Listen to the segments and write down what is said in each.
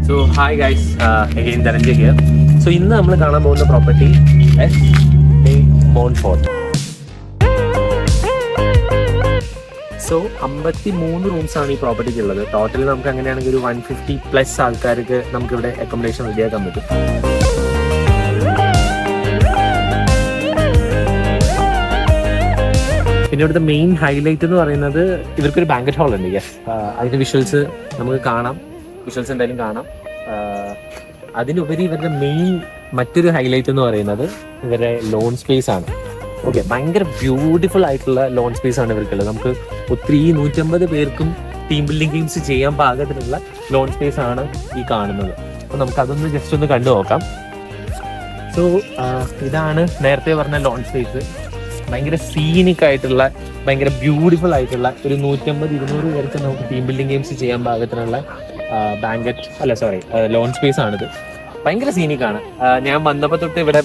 So hi guys, again Dhananjay here. So ഇന്ന് നമ്മൾ കാണാൻ പോകുന്ന പ്രോപ്പർട്ടി മോൺഫോർട്ട്. സോ 53 റൂംസ് ആണ് ഈ പ്രോപ്പർട്ടിക്ക് ഉള്ളത്. ടോട്ടൽ നമുക്ക് അങ്ങനെയാണെങ്കിൽ ഒരു 150+ ആൾക്കാർക്ക് നമുക്കിവിടെ അക്കോമഡേഷൻ റെഡിയാക്കാൻ പറ്റും. പിന്നെ ഇവിടുത്തെ മെയിൻ ഹൈലൈറ്റ് എന്ന് പറയുന്നത് ഇവർക്കൊരു ബാങ്കറ്റ് ഹാൾ ഉണ്ട്. യെസ്, അതിന്റെ വിഷ്വൽസ് നമുക്ക് കാണാം. വിഷ്വൽസ് എന്തായാലും കാണാം. അതിലുപരി ഇവരുടെ മെയിൻ മറ്റൊരു ഹൈലൈറ്റ് എന്ന് പറയുന്നത് ഇവരുടെ ലോൺ സ്പേസ് ആണ്. ഓക്കെ, ഭയങ്കര ബ്യൂട്ടിഫുൾ ആയിട്ടുള്ള ലോൺ സ്പേസ് ആണ് ഇവർക്കുള്ളത്. നമുക്ക് ഒത്തിരി 150 പേർക്കും ടീം ബിൽഡിംഗ് ഗെയിംസ് ചെയ്യാൻ പാകത്തിനുള്ള ലോൺ സ്പേസ് ആണ് ഈ കാണുന്നത്. അപ്പോൾ നമുക്ക് അതൊന്ന് ജസ്റ്റ് ഒന്ന് കണ്ടു നോക്കാം. സോ ഇതാണ് നേരത്തെ പറഞ്ഞ ലോൺ സ്പേസ്. ഭയങ്കര സീനിക് ആയിട്ടുള്ള, ഭയങ്കര ബ്യൂട്ടിഫുൾ ആയിട്ടുള്ള ഒരു 150-200 പേർക്ക് നമുക്ക് ടീം ബിൽഡിംഗ് ഗെയിംസ് ചെയ്യാൻ പാകത്തിനുള്ള ലോൺ സ്പേസ് ആണിത്. ഭയങ്കര സീനിക്കാണ്. ഞാൻ വന്നപ്പോൾ തൊട്ട് ഇവിടെ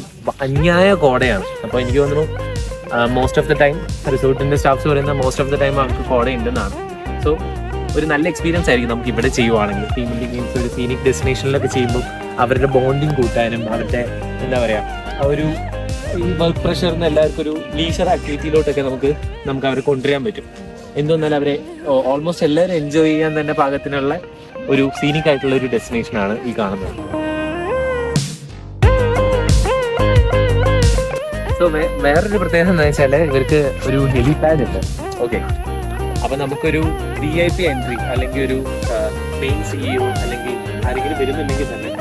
അന്യായ കോടയാണ്. അപ്പോൾ എനിക്ക് തോന്നുന്നു മോസ്റ്റ് ഓഫ് ദ ടൈം റിസോർട്ടിന്റെ സ്റ്റാഫ്സ് പറയുന്ന മോസ്റ്റ് ഓഫ് ദ ടൈം അവർക്ക് കോട ഉണ്ടെന്നാണ്. സോ ഒരു നല്ല എക്സ്പീരിയൻസ് ആയിരിക്കും നമുക്ക് ഇവിടെ ചെയ്യുവാണെങ്കിൽ. ടീം ബിൽഡിംഗ് ഗെയിംസ് ഒരു സീനിക് ഡെസ്റ്റിനേഷനിലൊക്കെ ചെയ്യുമ്പോൾ അവരുടെ ബോണ്ടിങ് കൂട്ടാനും അവരുടെ എന്താ പറയുക ആ ഒരു ഈ വർക്ക് പ്രഷറിന് എല്ലാവർക്കും ഒരു ലീഷർ ആക്ടിവിറ്റിയിലോട്ടൊക്കെ നമുക്ക് അവരെ കൊണ്ടുവരാൻ പറ്റും. എന്തുവന്നാൽ അവരെ ഓൾമോസ്റ്റ് എല്ലാവരും എൻജോയ് ചെയ്യാൻ തന്നെ പാകത്തിനുള്ള ഒരു സീനിക് ആയിട്ടുള്ള ഒരു ഡെസ്റ്റിനേഷൻ ആണ് ഈ കാണുന്നത്. സോ വേറൊരു പ്രത്യേകത എന്താ വെച്ചാൽ ഇവർക്ക് ഒരു ഹെലിപാഡ് ഉണ്ട്. ഓക്കെ, അപ്പൊ നമുക്കൊരു VIP എൻട്രി അല്ലെങ്കിൽ ഒരു മെയിൻ CEO അല്ലെങ്കിൽ ആരെങ്കിലും വരുന്നുണ്ടെങ്കിൽ തന്നെ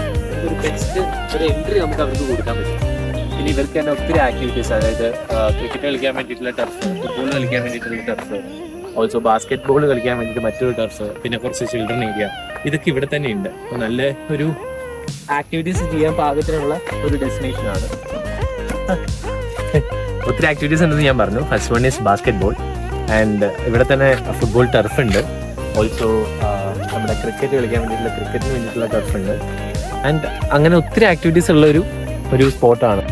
ഒരു ബെസ്റ്റ് ഒരു എൻട്രി നമുക്ക് അവർക്ക് കൊടുക്കാൻ പറ്റും. പിന്നെ ഇവർക്ക് തന്നെ ഒത്തിരി ആക്ടിവിറ്റീസ്, അതായത് ക്രിക്കറ്റ് കളിക്കാൻ വേണ്ടിയിട്ടുള്ള ടർഫ്, ഫുട്ബോൾ കളിക്കാൻ വേണ്ടിയിട്ടുള്ള ടർഫ്, ഓൾസോ ബാസ്കറ്റ് ബോൾ കളിക്കാൻ വേണ്ടിയിട്ട് മറ്റൊരു ടർഫ്, പിന്നെ കുറച്ച് ചിൽഡ്രൻ ഏരിയ, ഇതൊക്കെ ഇവിടെ തന്നെ ഉണ്ട്. നല്ല ഒരു ആക്ടിവിറ്റീസ് ചെയ്യാൻ പാകത്തിനുള്ള ഒരു ഡെസ്റ്റിനേഷൻ ആണ്. ഒത്തിരി ആക്ടിവിറ്റീസ് ഉണ്ടെന്ന് ഞാൻ പറഞ്ഞു. First one is basket ball, and ഇവിടെ തന്നെ ഫുട്ബോൾ ടർഫ് ഉണ്ട്. ഓൾസോ നമ്മുടെ ക്രിക്കറ്റ് കളിക്കാൻ വേണ്ടിയിട്ടുള്ള ക്രിക്കറ്റിന് വേണ്ടിയിട്ടുള്ള ടർഫ് ഉണ്ട്. ആൻഡ് അങ്ങനെ ഒത്തിരി ആക്ടിവിറ്റീസ് ഉള്ള ഒരു സ്പോട്ടാണ്.